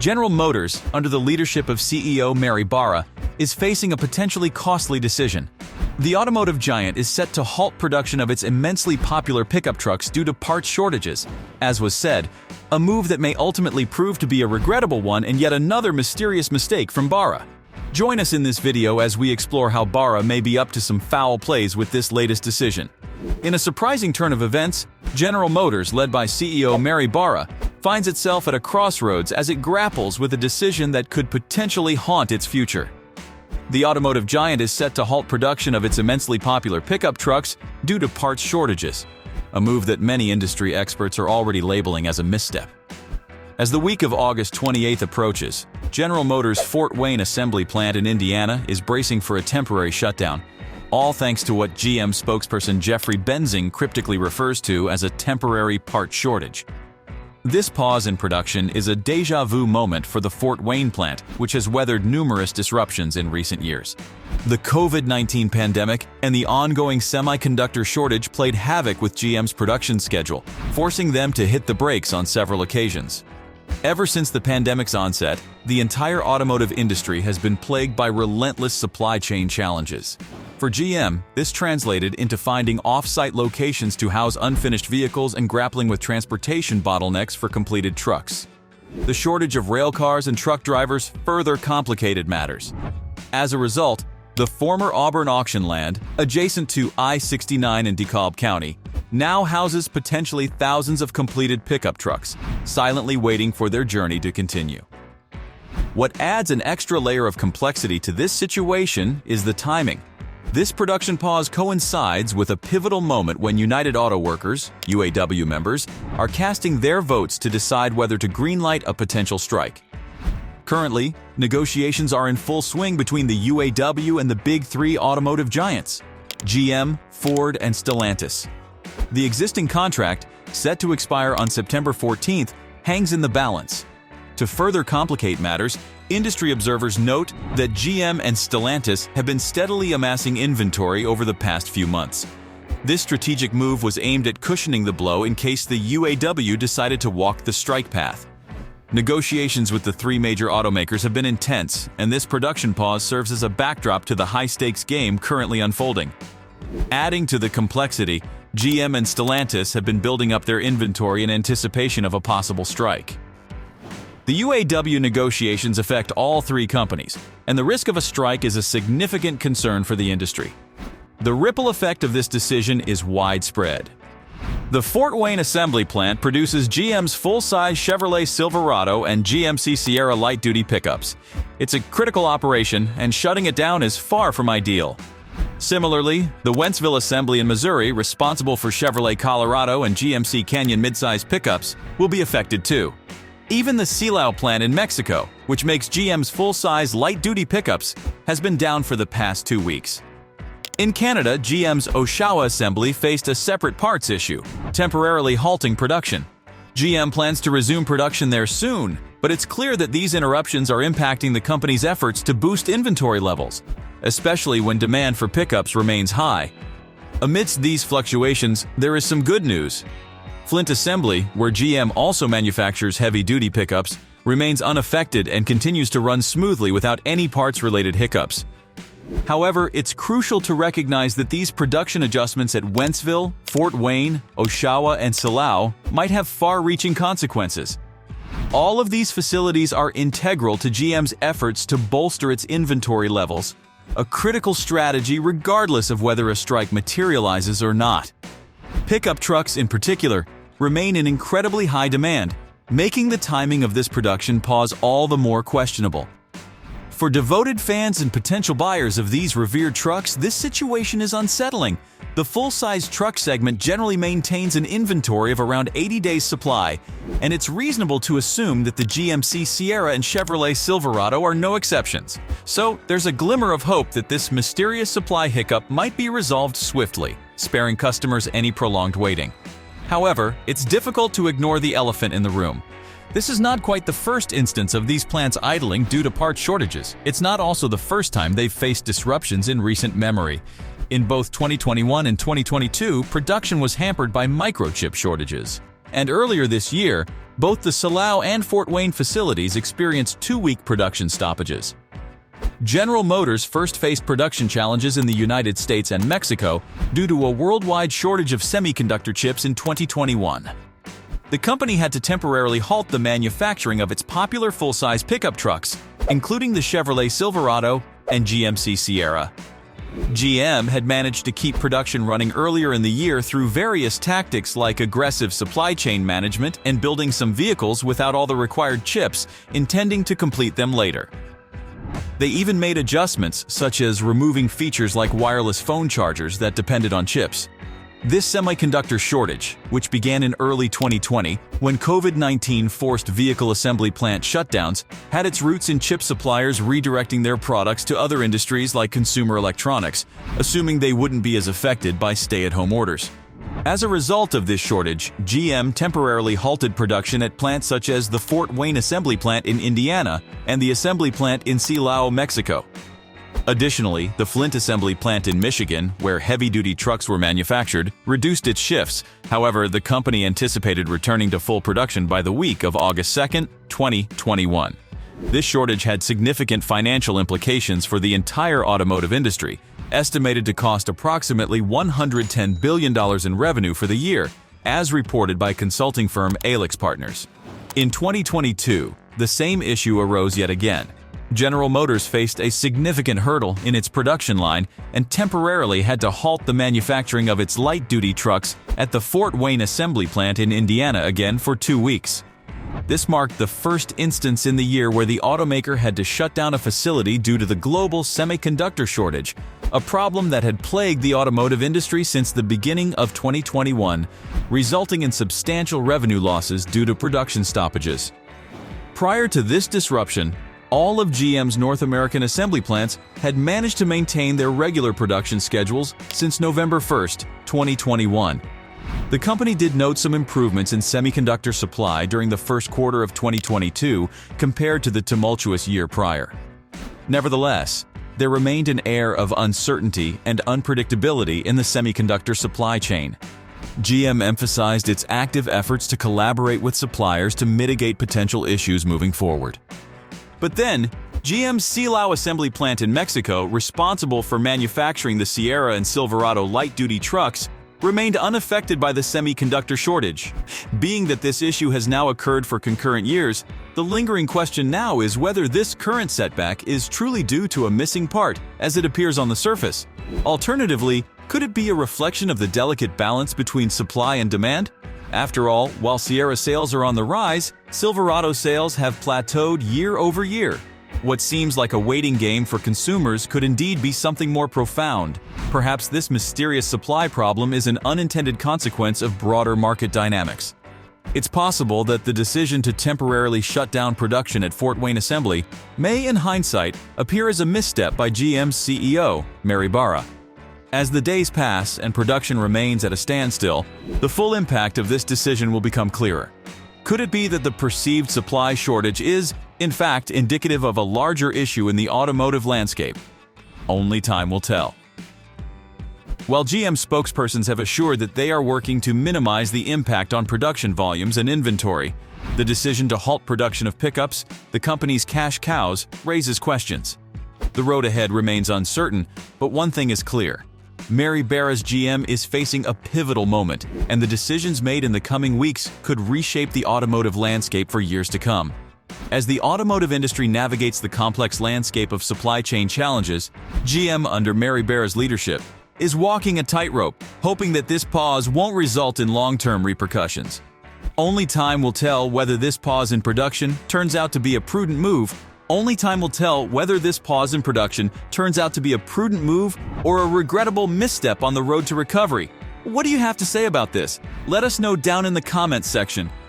General Motors, under the leadership of CEO Mary Barra, is facing a potentially costly decision. The automotive giant is set to halt production of its immensely popular pickup trucks due to parts shortages. As was said, a move that may ultimately prove to be a regrettable one and yet another mysterious mistake from Barra. Join us in this video as we explore how Barra may be up to some foul plays with this latest decision. In a surprising turn of events, General Motors, led by CEO Mary Barra, finds itself at a crossroads as it grapples with a decision that could potentially haunt its future. The automotive giant is set to halt production of its immensely popular pickup trucks due to parts shortages, a move that many industry experts are already labeling as a misstep. As the week of August 28th approaches, General Motors' Fort Wayne assembly plant in Indiana is bracing for a temporary shutdown, all thanks to what GM spokesperson Jeffrey Benzing cryptically refers to as a temporary part shortage. This pause in production is a déjà vu moment for the Fort Wayne plant, which has weathered numerous disruptions in recent years. The COVID-19 pandemic and the ongoing semiconductor shortage played havoc with GM's production schedule, forcing them to hit the brakes on several occasions. Ever since the pandemic's onset, the entire automotive industry has been plagued by relentless supply chain challenges. For GM, this translated into finding off-site locations to house unfinished vehicles and grappling with transportation bottlenecks for completed trucks. The shortage of railcars and truck drivers further complicated matters. As a result, the former Auburn auction land, adjacent to I-69 in DeKalb County, now houses potentially thousands of completed pickup trucks, silently waiting for their journey to continue. What adds an extra layer of complexity to this situation is the timing. This production pause coincides with a pivotal moment when United Auto Workers, UAW members, are casting their votes to decide whether to greenlight a potential strike. Currently, negotiations are in full swing between the UAW and the big three automotive giants, GM, Ford, and Stellantis. The existing contract, set to expire on September 14th, hangs in the balance. To further complicate matters, industry observers note that GM and Stellantis have been steadily amassing inventory over the past few months. This strategic move was aimed at cushioning the blow in case the UAW decided to walk the strike path. Negotiations with the three major automakers have been intense, and this production pause serves as a backdrop to the high-stakes game currently unfolding. Adding to the complexity, GM and Stellantis have been building up their inventory in anticipation of a possible strike. The UAW negotiations affect all three companies, and the risk of a strike is a significant concern for the industry. The ripple effect of this decision is widespread. The Fort Wayne assembly plant produces GM's full-size Chevrolet Silverado and GMC Sierra light-duty pickups. It's a critical operation, and shutting it down is far from ideal. Similarly, the Wentzville assembly in Missouri, responsible for Chevrolet Colorado and GMC Canyon midsize pickups, will be affected too. Even the Silao plant in Mexico, which makes GM's full-size light-duty pickups, has been down for the past 2 weeks. In Canada, GM's Oshawa assembly faced a separate parts issue, temporarily halting production. GM plans to resume production there soon, but it's clear that these interruptions are impacting the company's efforts to boost inventory levels, especially when demand for pickups remains high. Amidst these fluctuations, there is some good news. Flint Assembly, where GM also manufactures heavy-duty pickups, remains unaffected and continues to run smoothly without any parts-related hiccups. However, it's crucial to recognize that these production adjustments at Wentzville, Fort Wayne, Oshawa, and Silao might have far-reaching consequences. All of these facilities are integral to GM's efforts to bolster its inventory levels, a critical strategy regardless of whether a strike materializes or not. Pickup trucks, in particular, remain in incredibly high demand, making the timing of this production pause all the more questionable. For devoted fans and potential buyers of these revered trucks, this situation is unsettling. The full-size truck segment generally maintains an inventory of around 80 days' supply, and it's reasonable to assume that the GMC Sierra and Chevrolet Silverado are no exceptions. So, there's a glimmer of hope that this mysterious supply hiccup might be resolved swiftly, sparing customers any prolonged waiting. However, it's difficult to ignore the elephant in the room. This is not quite the first instance of these plants idling due to part shortages. It's not also the first time they've faced disruptions in recent memory. In both 2021 and 2022, production was hampered by microchip shortages. And earlier this year, Both the Silao and Fort Wayne facilities experienced 2-week production stoppages. General Motors first faced production challenges in the United States and Mexico due to a worldwide shortage of semiconductor chips in 2021. The company had to temporarily halt the manufacturing of its popular full-size pickup trucks, including the Chevrolet Silverado and GMC Sierra. GM had managed to keep production running earlier in the year through various tactics like aggressive supply chain management and building some vehicles without all the required chips, intending to complete them later. They even made adjustments, such as removing features like wireless phone chargers that depended on chips. This semiconductor shortage, which began in early 2020 when COVID-19 forced vehicle assembly plant shutdowns, had its roots in chip suppliers redirecting their products to other industries like consumer electronics, assuming they wouldn't be as affected by stay-at-home orders. As a result of this shortage, GM temporarily halted production at plants such as the Fort Wayne assembly plant in Indiana and the assembly plant in Silao, Mexico. Additionally, the Flint assembly plant in Michigan, where heavy-duty trucks were manufactured, reduced its shifts. However, the company anticipated returning to full production by the week of August 2, 2021. This shortage had significant financial implications for the entire automotive industry, estimated to cost approximately $110 billion in revenue for the year, as reported by consulting firm Alix Partners. In 2022, the same issue arose yet again. General Motors faced a significant hurdle in its production line and temporarily had to halt the manufacturing of its light-duty trucks at the Fort Wayne assembly plant in Indiana again for 2 weeks. This marked the first instance in the year where the automaker had to shut down a facility due to the global semiconductor shortage, a problem that had plagued the automotive industry since the beginning of 2021, resulting in substantial revenue losses due to production stoppages. Prior to this disruption, all of GM's North American assembly plants had managed to maintain their regular production schedules since November 1, 2021. The company did note some improvements in semiconductor supply during the first quarter of 2022 compared to the tumultuous year prior. Nevertheless, there remained an air of uncertainty and unpredictability in the semiconductor supply chain. GM emphasized its active efforts to collaborate with suppliers to mitigate potential issues moving forward. But then, GM's Silao assembly plant in Mexico, responsible for manufacturing the Sierra and Silverado light-duty trucks, remained unaffected by the semiconductor shortage. Being that this issue has now occurred for concurrent years, the lingering question now is whether this current setback is truly due to a missing part, as it appears on the surface. Alternatively, could it be a reflection of the delicate balance between supply and demand? After all, while Sierra sales are on the rise, Silverado sales have plateaued year over year. What seems like a waiting game for consumers could indeed be something more profound. Perhaps this mysterious supply problem is an unintended consequence of broader market dynamics. It's possible that the decision to temporarily shut down production at Fort Wayne Assembly may, in hindsight, appear as a misstep by GM's CEO, Mary Barra. As the days pass and production remains at a standstill, the full impact of this decision will become clearer. Could it be that the perceived supply shortage is, in fact, indicative of a larger issue in the automotive landscape? Only time will tell. While GM spokespersons have assured that they are working to minimize the impact on production volumes and inventory, the decision to halt production of pickups, the company's cash cows, raises questions. The road ahead remains uncertain, but one thing is clear. Mary Barra's GM is facing a pivotal moment, and the decisions made in the coming weeks could reshape the automotive landscape for years to come. As the automotive industry navigates the complex landscape of supply chain challenges, GM, under Mary Barra's leadership, is walking a tightrope, hoping that this pause won't result in long-term repercussions. Only time will tell whether this pause in production turns out to be a prudent move. Only time will tell whether this pause in production turns out to be a prudent move or a regrettable misstep on the road to recovery. What do you have to say about this? Let us know down in the comments section.